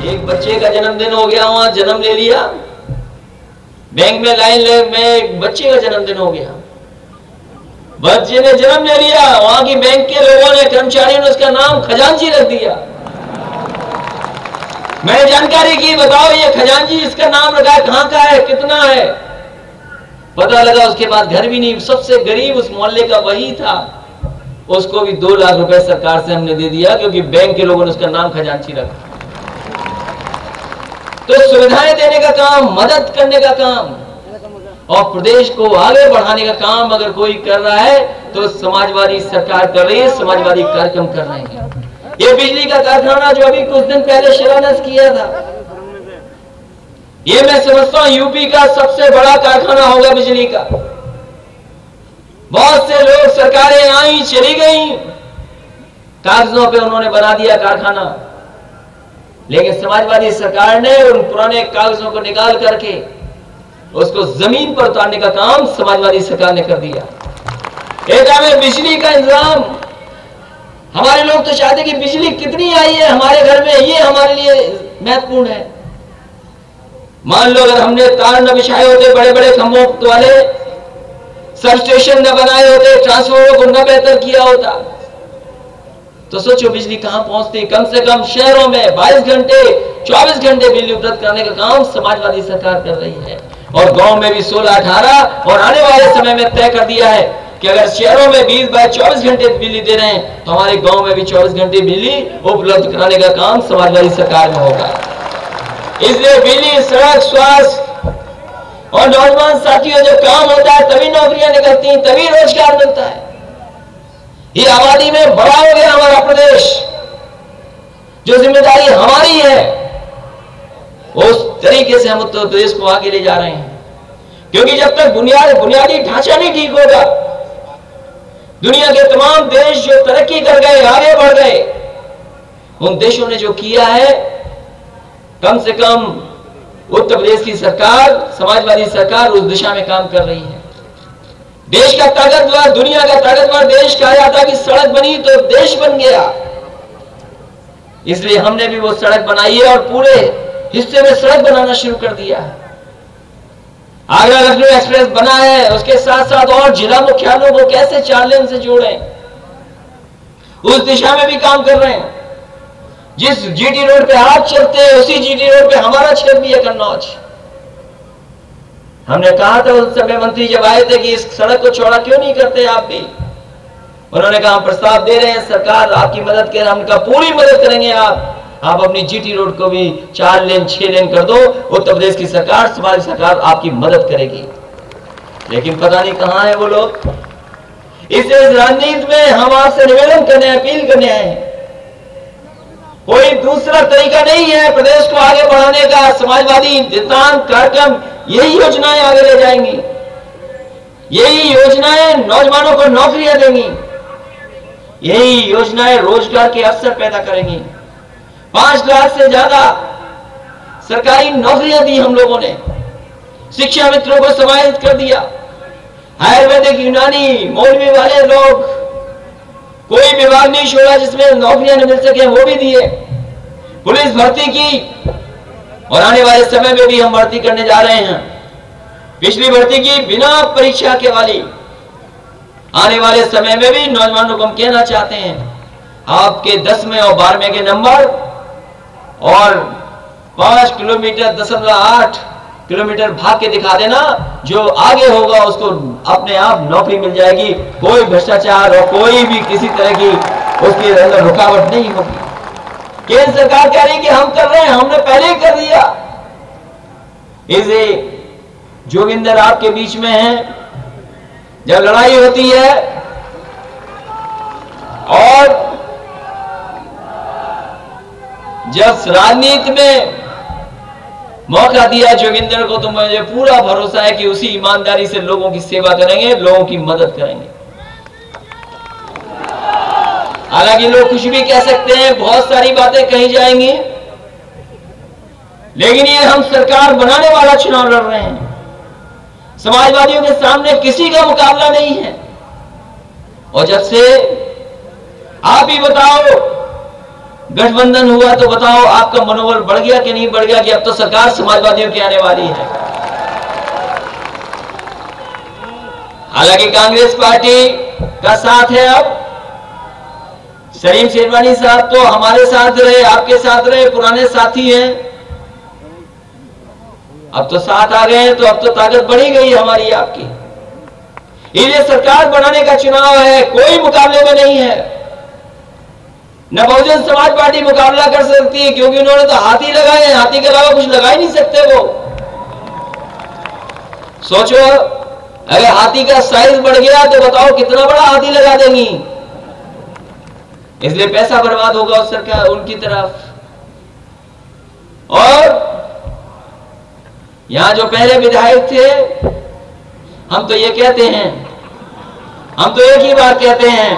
एक बच्चे का जन्मदिन हो गया, वहां जन्म ले लिया, बैंक में लाइन में एक बच्चे का जन्मदिन हो गया, बच्चे ने जन्म ले लिया, वहां की बैंक के लोगों ने, कर्मचारियों ने उसका नाम खजांची रख दिया। मैंने जानकारी की, बताओ ये खजांची इसका नाम रखा है, कहां का है, कितना है? पता लगा उसके बाद घर भी नहीं, सबसे गरीब उस मोहल्ले का वही था, उसको भी 2 लाख रुपए सरकार से हमने दे दिया, क्योंकि बैंक के लोगों ने उसका नाम खजांची रखा। तो सुविधाएं देने का काम, मदद करने का काम और प्रदेश को आगे बढ़ाने का काम अगर कोई कर रहा है तो समाजवादी सरकार कर रही है, समाजवादी कार्यक्रम कर रहे हैं। ये बिजली का कारखाना जो अभी कुछ दिन पहले शिलान्यास किया था, ये मैं समझता हूं यूपी का सबसे बड़ा कारखाना होगा बिजली का। बहुत से लोग, सरकारें आई चली गई, कागजों पे उन्होंने बना दिया कारखाना, लेकिन समाजवादी सरकार ने उन पुराने कागजों को निकाल करके उसको जमीन पर उतारने का काम समाजवादी सरकार ने कर दिया। एक हमें बिजली का इंतजाम, हमारे लोग तो चाहते कि बिजली कितनी आई है हमारे घर में, ये हमारे लिए महत्वपूर्ण है। मान लो अगर हमने तार न बिछाए होते, बड़े बड़े खंभों वाले सब स्टेशन न बनाए होते, ट्रांसफार्मर को न बेहतर किया होता, तो सोचो बिजली कहां पहुंचती। कम से कम शहरों में 22 घंटे 24 घंटे बिजली उपलब्ध कराने का काम समाजवादी सरकार कर रही है, और गांव में भी 16-18, और आने वाले समय में तय कर दिया है कि अगर शहरों में 20/24 घंटे बिजली दे रहे हैं तो हमारे गांव में भी 24 घंटे बिजली उपलब्ध कराने का काम समाजवादी सरकार में होगा। इसलिए बिजली, सड़क, स्वास्थ्य और नौजवान साथियों, जो काम होता है तभी नौकरियां निकलती हैं, तभी रोजगार मिलता है। ये आबादी में बड़ा हो गया हमारा प्रदेश, जो जिम्मेदारी हमारी है उस तरीके से हम उत्तर प्रदेश को आगे ले जा रहे हैं। क्योंकि जब तक बुनियादी ढांचा नहीं ठीक होगा, दुनिया के तमाम देश जो तरक्की कर गए, आगे बढ़ गए, उन देशों ने जो किया है, कम से कम उत्तर प्रदेश की सरकार, समाजवादी सरकार उस दिशा में काम कर रही है। देश का ताकतवर, दुनिया का ताकतवर देश कहा जाता कि सड़क बनी तो देश बन गया, इसलिए हमने भी वो सड़क बनाई है और पूरे हिस्से में सड़क बनाना शुरू कर दिया है। आगरा लखनऊ एक्सप्रेस बना है, उसके साथ साथ और जिला मुख्यालयों को कैसे 4 लेन से जोड़ें, उस दिशा में भी काम कर रहे हैं। जिस जीटी रोड पे आप चलते हैं, उसी जीटी रोड पे हमारा क्षेत्र भी है, कन्नौज। हमने कहा था उस समय मंत्री जब आए थे कि इस सड़क को चौड़ा क्यों नहीं करते आप भी, उन्होंने कहा हम प्रस्ताव दे रहे हैं, सरकार आपकी मदद करें। हम कहा पूरी मदद करेंगे, आप अपनी जीटी रोड को भी 4 लेन 6 लेन कर दो, उत्तर प्रदेश की सरकार, समाज सरकार आपकी मदद करेगी। लेकिन पता नहीं कहां है वो लोग। इस राजनीति में हम आपसे निवेदन करने, अपील करने आए हैं, कोई दूसरा तरीका नहीं है प्रदेश को आगे बढ़ाने का। समाजवादी सिद्धांत, कार्यक्रम, यही योजनाएं आगे ले जाएंगी, यही योजनाएं नौजवानों को नौकरियां देंगी, यही योजनाएं रोजगार के अवसर पैदा करेंगी। 5 लाख से ज्यादा सरकारी नौकरियां दी हम लोगों ने, शिक्षा मित्रों को समाहित कर दिया, आयुर्वेदिक, यूनानी, मौलवी वाले लोग, कोई विभाग नहीं छोड़ा जिसमें नौकरियां न मिल सके, वो भी दिए। पुलिस भर्ती की, और आने वाले समय में भी हम भर्ती करने जा रहे हैं। पिछली भर्ती की बिना परीक्षा के वाली, आने वाले समय में भी नौजवानों को हम कहना चाहते हैं, आपके 10वें और 12वें के नंबर और 5 किलोमीटर 0.8 किलोमीटर भाग के दिखा देना, जो आगे होगा उसको अपने आप नौकरी मिल जाएगी। कोई भ्रष्टाचार और कोई भी किसी तरह की उसके अंदर रुकावट नहीं होगी। केंद्र सरकार कह रही है कि हम कर रहे हैं, हमने पहले ही कर दिया। इसे जोगिंदर आपके बीच में है, जब लड़ाई होती है और जब राजनीति में मौका दिया जोगिंदर को, तो मुझे पूरा भरोसा है कि उसी ईमानदारी से लोगों की सेवा करेंगे, लोगों की मदद करेंगे। हालांकि लोग कुछ भी कह सकते हैं, बहुत सारी बातें कही जाएंगी, लेकिन ये हम सरकार बनाने वाला चुनाव लड़ रहे हैं। समाजवादियों के सामने किसी का मुकाबला नहीं है। और जब से आप ही बताओ, गठबंधन हुआ तो बताओ आपका मनोबल बढ़ गया कि नहीं बढ़ गया कि अब तो सरकार समाजवादियों की आने वाली है। हालांकि कांग्रेस पार्टी का साथ है। अब सलीम शेरवानी साहब तो हमारे साथ रहे, आपके साथ रहे, पुराने साथी हैं। अब तो साथ आ गए हैं तो अब तो ताकत बढ़ी गई हमारी आपकी। इसलिए सरकार बनाने का चुनाव है, कोई मुकाबले में नहीं है। न बहुजन समाज पार्टी मुकाबला कर सकती है क्योंकि उन्होंने तो हाथी लगाए हैं, हाथी के अलावा कुछ लगा ही नहीं सकते वो। सोचो अगर हाथी का साइज बढ़ गया तो बताओ कितना बड़ा हाथी लगा देंगी। इसलिए पैसा बर्बाद होगा उस सरकार उनकी तरफ। और यहां जो पहले विधायक थे, हम तो ये कहते हैं, हम तो एक ही बात कहते हैं,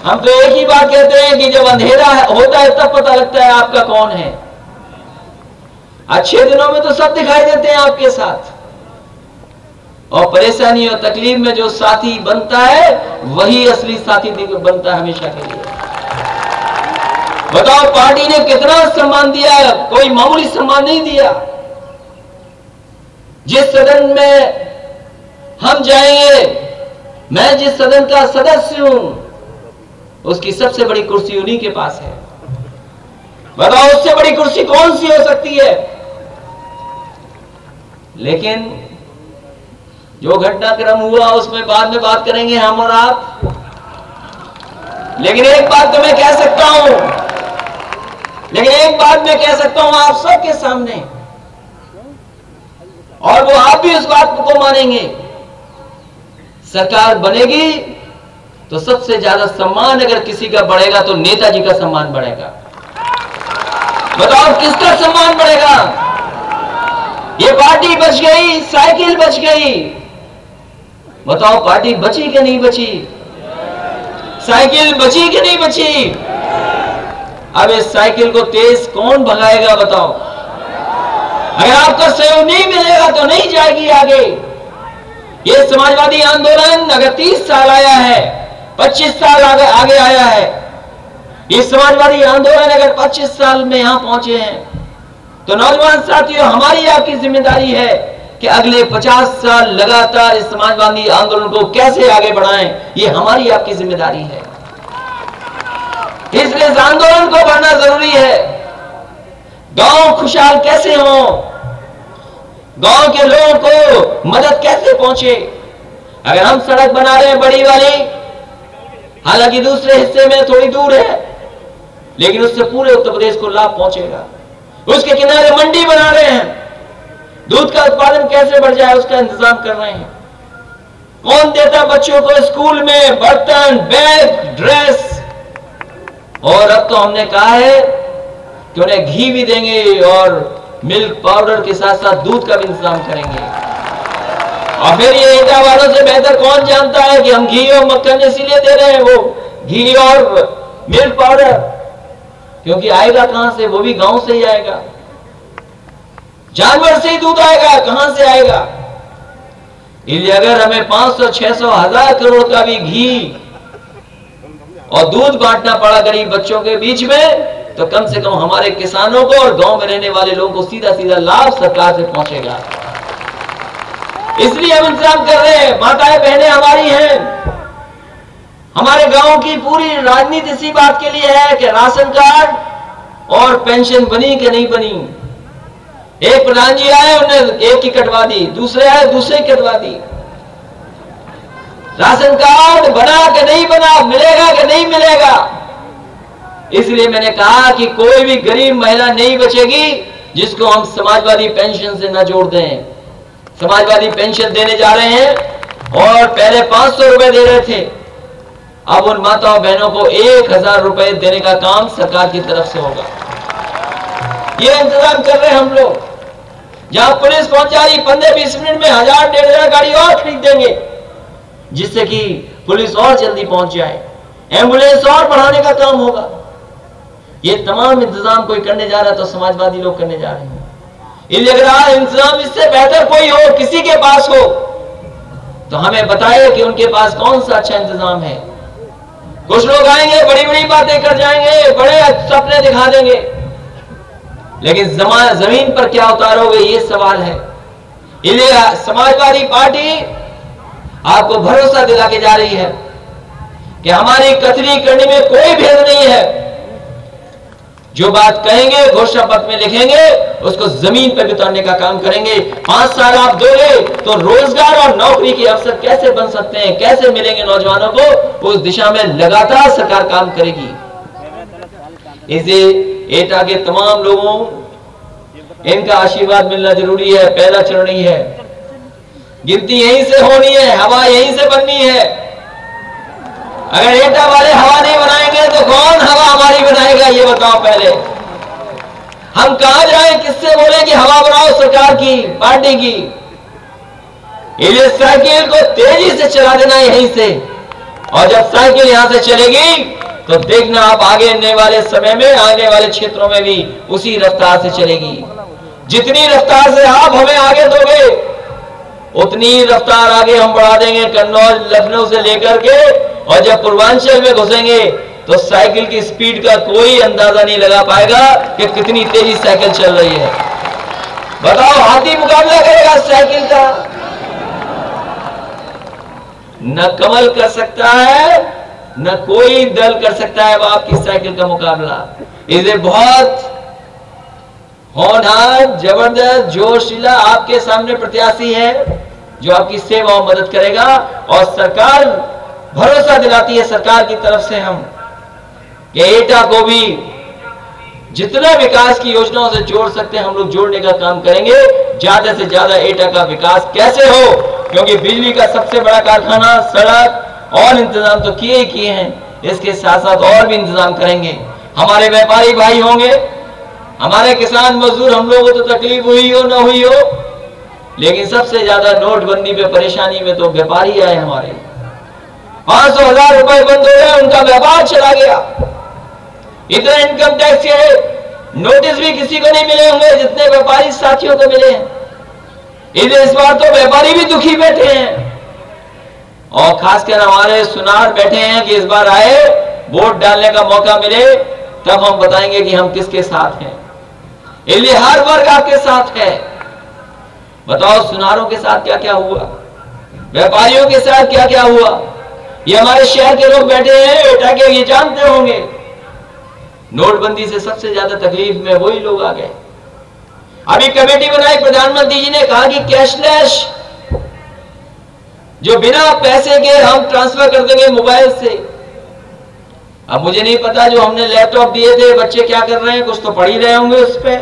हम तो एक ही बात कहते हैं कि जब अंधेरा होता है तब पता लगता है आपका कौन है। अच्छे दिनों में तो सब दिखाई देते हैं आपके साथ, और परेशानी और तकलीफ में जो साथी बनता है वही असली साथी बनता है हमेशा के लिए। बताओ पार्टी ने कितना सम्मान दिया, कोई मामूली सम्मान नहीं दिया। जिस सदन में हम जाएंगे, मैं जिस सदन का सदस्य हूं उसकी सबसे बड़ी कुर्सी उन्हीं के पास है। बताओ उससे बड़ी कुर्सी कौन सी हो सकती है। लेकिन जो घटनाक्रम हुआ उसमें बाद में बात करेंगे हम और आप। लेकिन एक बात तो मैं कह सकता हूं, लेकिन एक बात मैं कह सकता हूं आप सबके सामने, और वो आप भी उस बात को मानेंगे। सरकार बनेगी तो सबसे ज्यादा सम्मान अगर किसी का बढ़ेगा तो नेताजी का सम्मान बढ़ेगा। बताओ किसका सम्मान बढ़ेगा। ये पार्टी बच गई, साइकिल बच गई। बताओ पार्टी बची कि नहीं बची, साइकिल बची कि नहीं बची। अब इस साइकिल को तेज कौन भगाएगा बताओ। अगर आपका सहयोग नहीं मिलेगा तो नहीं जाएगी आगे। ये समाजवादी आंदोलन अगर 30 साल आया है, 25 साल आगे आया है, ये समाजवादी आंदोलन अगर 25 साल में यहां पहुंचे हैं, तो नौजवान साथियों हमारी आपकी जिम्मेदारी है कि अगले 50 साल लगातार इस समाजवादी आंदोलन को कैसे आगे बढ़ाएं। ये हमारी आपकी जिम्मेदारी है। इसलिए इस आंदोलन को बढ़ना जरूरी है। गांव खुशहाल कैसे हो, गांव के लोगों को मदद कैसे पहुंचे। अगर हम सड़क बना रहे हैं बड़ी वाली, हालांकि दूसरे हिस्से में थोड़ी दूर है, लेकिन उससे पूरे उत्तर प्रदेश को लाभ पहुंचेगा। उसके किनारे मंडी बना रहे हैं, दूध का उत्पादन कैसे बढ़ जाए उसका इंतजाम कर रहे हैं। कौन देता बच्चों को स्कूल में बर्तन, बैग, ड्रेस। और अब तो हमने कहा है कि उन्हें घी भी देंगे और मिल्क पाउडर के साथ साथ दूध का भी इंतजाम करेंगे। और फिर ये ईटा वालों से बेहतर कौन जानता है कि हम घी और मक्खन इसीलिए दे रहे हैं, वो घी और मिल्क पाउडर, क्योंकि आएगा कहां से, वो भी गांव से ही आएगा, जानवर से ही दूध आएगा, कहां से आएगा। इसलिए अगर हमें 500, 600, 1000 करोड़ का भी घी और दूध बांटना पड़ा गरीब बच्चों के बीच में, तो कम से कम हमारे किसानों को और गांव में रहने वाले लोगों को सीधा सीधा लाभ सरकार से पहुंचेगा। इसलिए हम इंतजाम कर रहे हैं। माताएं बहनें हमारी हैं। हमारे गांव की पूरी राजनीति इसी बात के लिए है कि राशन कार्ड और पेंशन बनी कि नहीं बनी। एक प्रधान जी आए, उन्होंने एक की कटवा दी, दूसरे आए दूसरे की कटवा दी। राशन कार्ड बना कि नहीं बना, मिलेगा कि नहीं मिलेगा। इसलिए मैंने कहा कि कोई भी गरीब महिला नहीं बचेगी जिसको हम समाजवादी पेंशन से न जोड़ दें। समाजवादी पेंशन देने जा रहे हैं, और पहले 500 रुपए दे रहे थे, अब उन माताओं बहनों को 1000 रुपए देने का काम सरकार की तरफ से होगा। ये इंतजाम कर रहे हैं हम लोग। जहां पुलिस पहुंच जा रही 15-20 मिनट में 1000-1500 गाड़ी और खरीद देंगे, जिससे कि पुलिस और जल्दी पहुंच जाए, एम्बुलेंस और बढ़ाने का काम होगा। ये तमाम इंतजाम कोई करने जा रहा है तो समाजवादी लोग करने जा रहे हैं। इसलिए अगर इंतजाम इससे बेहतर कोई हो, किसी के पास हो, तो हमें बताए कि उनके पास कौन सा अच्छा इंतजाम है। कुछ लोग आएंगे, बड़ी बड़ी बातें कर जाएंगे, बड़े सपने दिखा देंगे, लेकिन जमीन पर क्या उतारोगे, ये सवाल है। इसलिए समाजवादी पार्टी आपको भरोसा दिला के जा रही है कि हमारी कथनी करने में कोई भेद नहीं है। जो बात कहेंगे, घोषणा पत्र में लिखेंगे, उसको जमीन पर उतारने का काम करेंगे। 5 साल आप दोगे तो रोजगार और नौकरी के अवसर कैसे बन सकते हैं, कैसे मिलेंगे नौजवानों को, उस दिशा में लगातार सरकार काम करेगी। इसे एटा के तमाम लोगों, इनका आशीर्वाद मिलना जरूरी है। पहला चरण ही है, गिनती यहीं से होनी है, हवा यहीं से बननी है। अगर एटा वाले हवा नहीं बनाएंगे तो कौन हवा हमारी बनाएगा, ये बताओ। पहले हम कहां जाए, किससे बोले कि हवा बनाओ सरकार की, पार्टी की। ये साइकिल को तेजी से चला देना यहीं से, और जब साइकिल यहां से चलेगी तो देखना आप आगे आने वाले समय में, आने वाले क्षेत्रों में भी उसी रफ्तार से चलेगी। जितनी रफ्तार से आप हमें आगे दोगे, उतनी रफ्तार आगे हम बढ़ा देंगे कन्नौज लखनऊ से लेकर के, और जब पूर्वांचल में घुसेंगे तो साइकिल की स्पीड का कोई अंदाजा नहीं लगा पाएगा कि कितनी तेजी साइकिल चल रही है। बताओ, हाथी मुकाबला करेगा साइकिल का? न कमल कर सकता है, न कोई दल कर सकता है आपकी साइकिल का मुकाबला। इसे बहुत होनहार, जबरदस्त, जोशीला आपके सामने प्रत्याशी है जो आपकी सेवा और मदद करेगा। और सरकार भरोसा दिलाती है, सरकार की तरफ से हम, कि एटा को भी जितना विकास की योजनाओं से जोड़ सकते हैं हम लोग जोड़ने का काम करेंगे। ज्यादा से ज्यादा एटा का विकास कैसे हो, क्योंकि बिजली का सबसे बड़ा कारखाना, सड़क और इंतजाम तो किए ही किए हैं, इसके साथ साथ और भी इंतजाम करेंगे। हमारे व्यापारी भाई होंगे, हमारे किसान मजदूर, हम लोगों को तो तकलीफ हुई हो ना हुई हो, लेकिन सबसे ज्यादा नोटबंदी पे परेशानी में तो व्यापारी आए हमारे। 500,000 रुपए बंद हो गए, उनका व्यापार चला गया। इतना इनकम टैक्स के नोटिस भी किसी को नहीं मिले होंगे जितने व्यापारी साथियों को मिले हैं। इस बार तो व्यापारी भी दुखी बैठे हैं, और खासकर हमारे सुनार बैठे हैं कि इस बार आए, वोट डालने का मौका मिले, तब हम बताएंगे कि हम किसके साथ हैं। इसलिए हर वर्ग आपके साथ है। बताओ, सुनारों के साथ क्या क्या हुआ, व्यापारियों के साथ क्या क्या हुआ, ये हमारे शहर के लोग बैठे हैं एटा के, ये जानते होंगे। नोटबंदी से सबसे ज्यादा तकलीफ में वही लोग आ गए। अभी कमेटी बनाई, प्रधानमंत्री जी ने कहा कि कैशलेस, जो बिना पैसे के हम ट्रांसफर कर देंगे मोबाइल से। अब मुझे नहीं पता जो हमने लैपटॉप दिए थे बच्चे क्या कर रहे हैं, कुछ तो पढ़ ही रहे होंगे उस पर।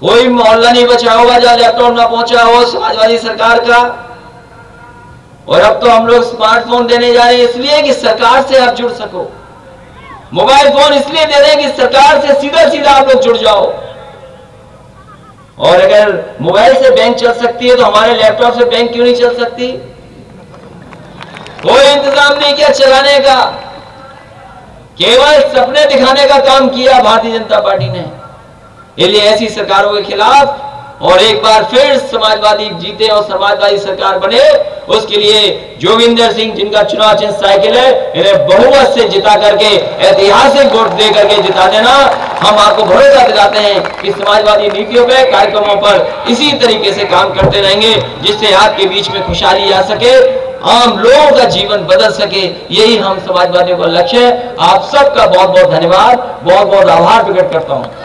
कोई मोहल्ला नहीं बचा होगा जहां लैपटॉप ना पहुंचा हो समाजवादी सरकार का। और अब तो हम लोग स्मार्टफोन देने जा रहे हैं इसलिए कि सरकार से आप जुड़ सको। मोबाइल फोन इसलिए दे रहे हैं कि सरकार से सीधा सीधा आप लोग जुड़ जाओ। और अगर मोबाइल से बैंक चल सकती है तो हमारे लैपटॉप से बैंक क्यों नहीं चल सकती? कोई इंतजाम नहीं किया चलाने का, केवल सपने दिखाने का काम किया भारतीय जनता पार्टी ने। इसलिए ऐसी सरकारों के खिलाफ और एक बार फिर समाजवादी जीते और समाजवादी सरकार बने, उसके लिए जोगिंदर सिंह, जिनका चुनाव चिन्ह साइकिल है, इन्हें बहुमत से जिता करके ऐतिहासिक वोट दे करके जिता देना। हम आपको भरोसा दिलाते हैं कि समाजवादी नीतियों पर, कार्यक्रमों पर इसी तरीके से काम करते रहेंगे, जिससे आपके बीच में खुशहाली आ सके, आम लोगों का जीवन बदल सके। यही हम समाजवादियों का लक्ष्य है। आप सबका बहुत बहुत धन्यवाद, बहुत बहुत आभार प्रकट करता हूं।